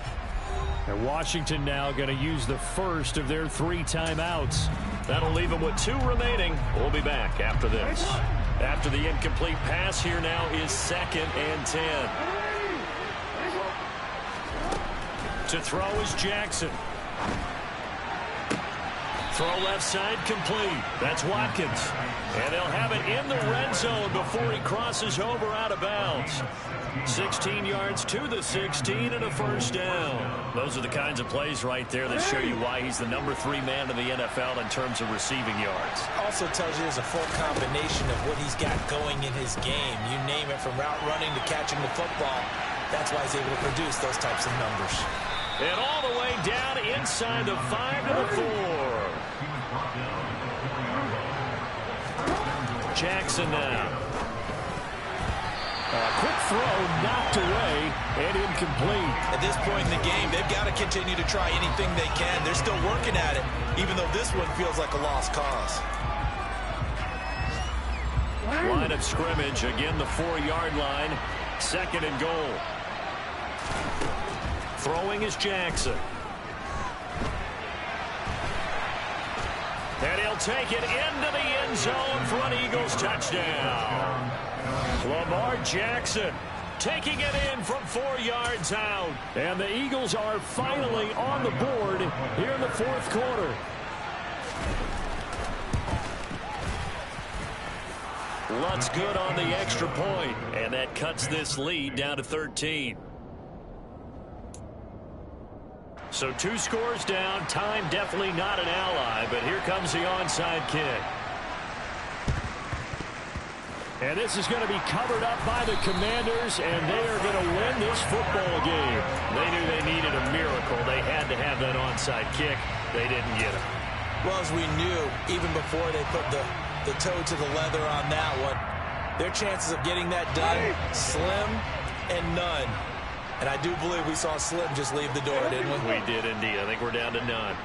And Washington now going to use the first of their 3 timeouts. That'll leave them with 2 remaining. We'll be back after this. After the incomplete pass, here now is 2nd and 10. To throw is Jackson. Throw left side complete. That's Watkins. And they'll have it in the red zone before he crosses over out of bounds. 16 yards to the 16 and a first down. Those are the kinds of plays right there that show you why he's the number 3 man in the NFL in terms of receiving yards. Also tells you there's a full combination of what he's got going in his game. You name it, from route running to catching the football. That's why he's able to produce those types of numbers. And all the way down inside the 5 to the 4. Jackson now. Quick throw knocked away and incomplete. At this point in the game, they've got to continue to try anything they can. They're still working at it, even though this one feels like a lost cause. Line of scrimmage, again the 4-yard line. 2nd and goal. Throwing is Jackson. And he'll take it into the end zone for an Eagles touchdown. Lamar Jackson taking it in from 4 yards out. And the Eagles are finally on the board here in the fourth quarter. Lutz good on the extra point, and that cuts this lead down to 13. So 2 scores down. Time definitely not an ally, but here comes the onside kick. And this is going to be covered up by the Commanders, and they are going to win this football game. They knew they needed a miracle. They had to have that onside kick. They didn't get it. Well, as we knew, even before they put the toe to the leather on that one, their chances of getting that done, slim and none. And I do believe we saw Slim just leave the door, didn't we? We did indeed. I think we're down to none.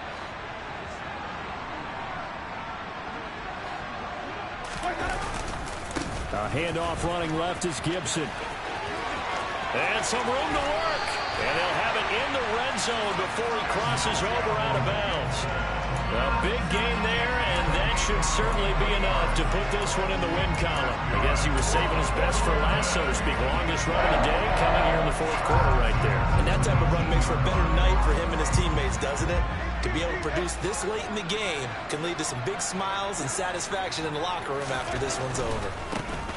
A handoff running left is Gibson. And some room to work. And they'll have it in the red zone before he crosses over out of bounds. A big game there, and that should certainly be enough to put this one in the win column. I guess he was saving his best for last, so to speak. Longest run of the day coming here in the fourth quarter right there. And that type of run makes for a better night for him and his teammates, doesn't it? To be able to produce this late in the game can lead to some big smiles and satisfaction in the locker room after this one's over.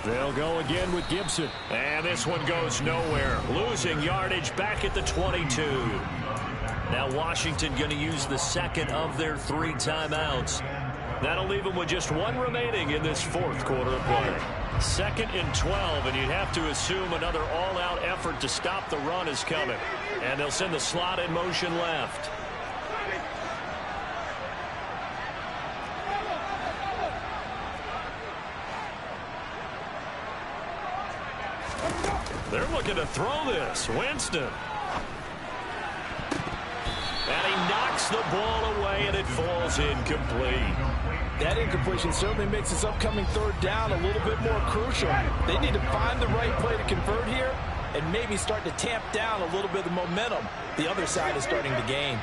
They'll go again with Gibson. And this one goes nowhere. Losing yardage back at the 22. Now Washington going to use the second of their 3 timeouts. That'll leave them with just 1 remaining in this fourth quarter of play. 2nd and 12, and you'd have to assume another all-out effort to stop the run is coming. And they'll send the slot in motion left. They're looking to throw this. Winston. And he knocks the ball away, and it falls incomplete. That incompletion certainly makes this upcoming 3rd down a little bit more crucial. They need to find the right play to convert here and maybe start to tamp down a little bit of the momentum the other side is starting to gain.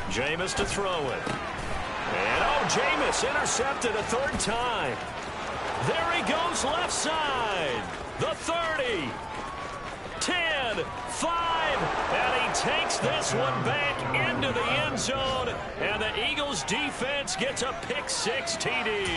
Jameis to throw it. And, oh, Jameis intercepted a 3rd time. There he goes left side. The 30. 10, 5, and he takes this one back into the end zone, and the Eagles defense gets a pick-6 TD.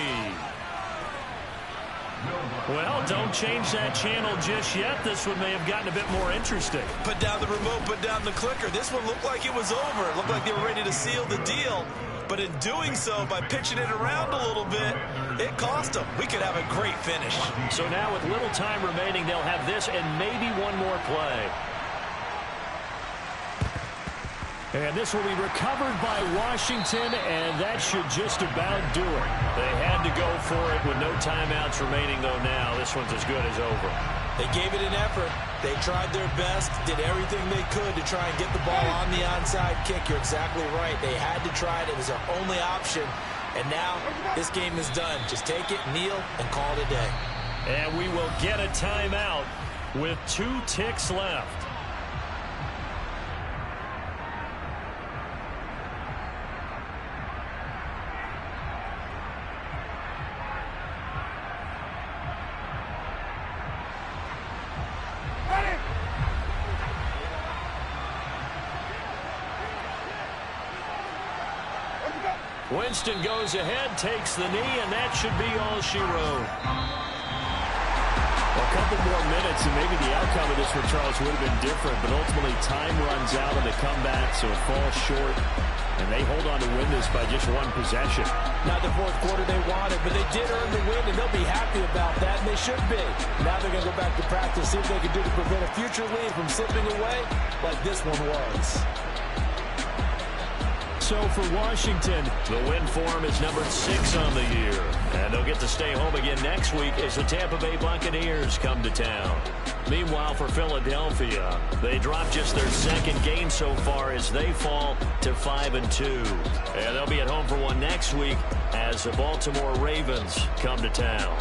Well, don't change that channel just yet. This one may have gotten a bit more interesting. Put down the remote, put down the clicker. This one looked like it was over. It looked like they were ready to seal the deal. But in doing so, by pitching it around a little bit, it cost them. We could have a great finish. So now with little time remaining, they'll have this and maybe one more play. And this will be recovered by Washington, and that should just about do it. They had to go for it with no timeouts remaining, though now. This one's as good as over. They gave it an effort. They tried their best, did everything they could to try and get the ball on the onside kick. You're exactly right. They had to try it. It was their only option. And now this game is done. Just take it, kneel, and call it a day. And we will get a timeout with 2 ticks left. Winston goes ahead, takes the knee, and that should be all she wrote. A couple more minutes, and maybe the outcome of this one, Charles, would have been different, but ultimately time runs out on the comeback, so it falls short, and they hold on to win this by just 1 possession. Not the fourth quarter they wanted, but they did earn the win, and they'll be happy about that, and they should be. Now they're going to go back to practice, see what they can do to prevent a future lead from slipping away like this one was. So for Washington, the win form is number 6 on the year. And they'll get to stay home again next week as the Tampa Bay Buccaneers come to town. Meanwhile, for Philadelphia, they drop just their 2nd game so far as they fall to 5-2. And they'll be at home for one next week as the Baltimore Ravens come to town.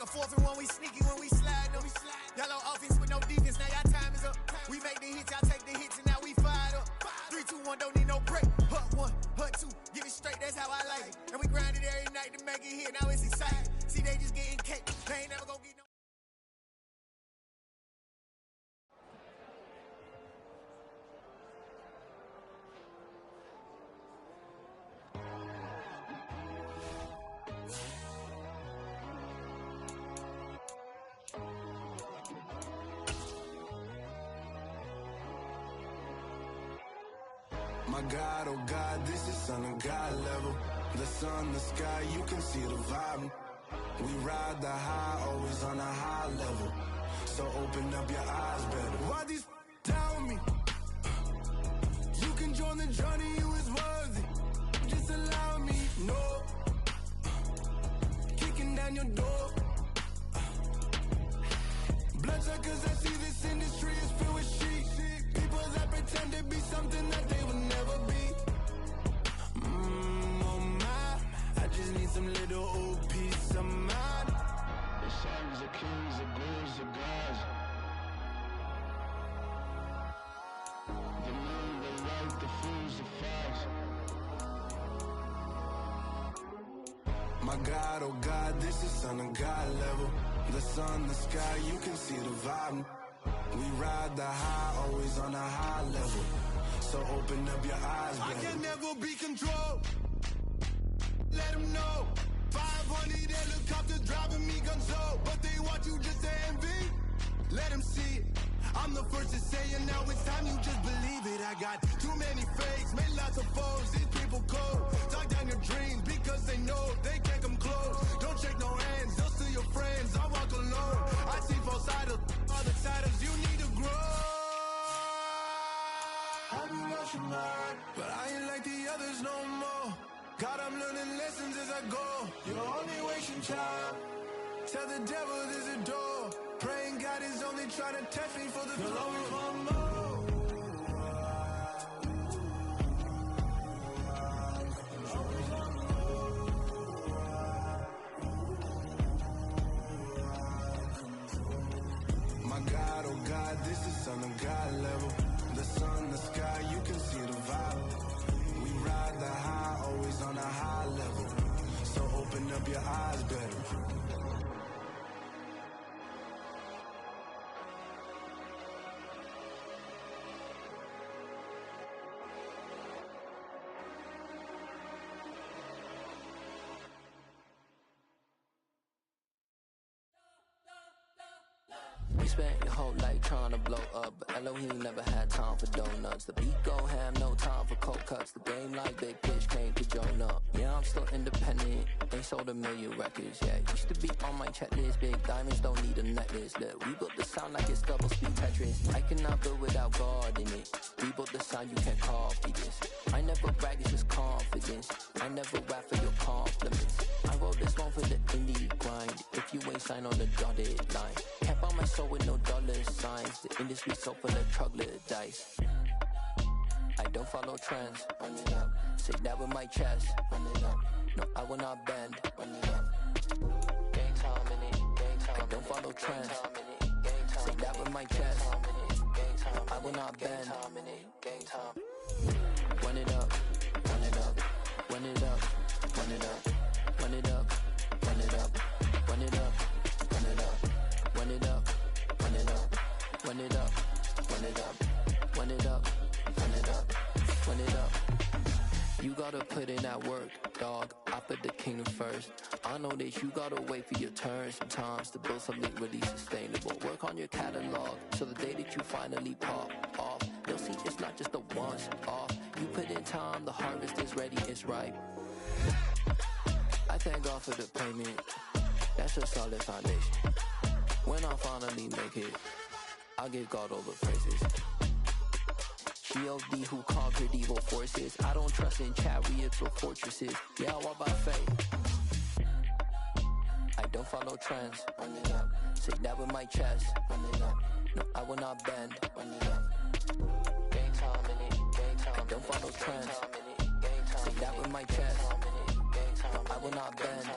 Fourth and My God, oh God, this is son of God level. The sun, the sky, you can see the vibe. We ride the high, always on a high level. So open up your eyes better. Why these tell me? You can join the journey, you is worthy. Just allow me, no. Kicking down your door. Bloodsuckers, I see this industry is filled with sheep. People that pretend to be something that they will never be. Oh my, I just need some little old peace of mind. The sons of kings, the bulls of gods. The moon, the light, the fools, the facts. My God, oh God, this is son of God level. The sun, the sky, you can see the vibe. We ride the high, always on a high level. So open up your eyes, baby. I can never be controlled. Let them know. 500 helicopters driving me gunso, but they want you just to envy. Let them see it. I'm the first to say it, now it's time you just believe it. I got too many fakes, made lots of foes. These people cold. Talk down your dreams because they know they can't come close. Don't shake no hands, they'll steal your friends. I walk alone. I see false idols, other titles. You need to grow. I've been watching mine, but I ain't like the others no more. God, I'm learning lessons as I go. You're only wasting time. Tell the devil there's a door. Praying God is only trying to test me for the throne. My God, oh God, this is son of God level. The sun, the sky, you can see the vibe. We ride the high, always on a high level. So open up your eyes better. You spent your whole life trying to blow up, but Elohim never had time for donuts. The beat go ham, no time for cold cuts. The game like Big Pitch came to Jonah. Yeah, I'm still independent, ain't sold a million records. Yeah, used to be on my checklist. Big diamonds don't need a necklace. Look, we built the sound like it's double speed Tetris. I cannot build without God in it. We built the sound, you can't copy this. I never brag, it's just confidence. I never rap for your compliments. I wrote this one for the indie grind. If you ain't signed on the dotted line, can't buy my soul with no dollar signs. The industry so full of troglodytes. I don't follow trends. Run it up. Say that with my chest. Run it up. No, I will not bend. Run it up. Gang time in it. Gang time. I don't follow trends. Say that with my chest. I will not bend. Gang time. Run it up. Run it up. Run it up. Run it up. Run it up. Run it up. Run it up. Run it up. Run it up. Run it up. Run it up. Run it up. Run it up. Run it up. Run it up. You gotta put in that work, dog. I put the kingdom first. I know that you gotta wait for your turn sometimes to build something really sustainable. Work on your catalog so the day that you finally pop off, you'll see it's not just a once off. You put in time, the harvest is ready, it's ripe. I thank God for the payment. That's a solid foundation. When I finally make it, I'll give God all the praises. G.O.D. who conquered evil forces. I don't trust in chariots or fortresses. Yeah, I walk by faith. I don't follow trends. Run it up. Say that with my chest. Run it up. No, I will not bend. Run it up. Gang time in it. Gang time. I don't follow trends. Say that with my chest. I will not bend.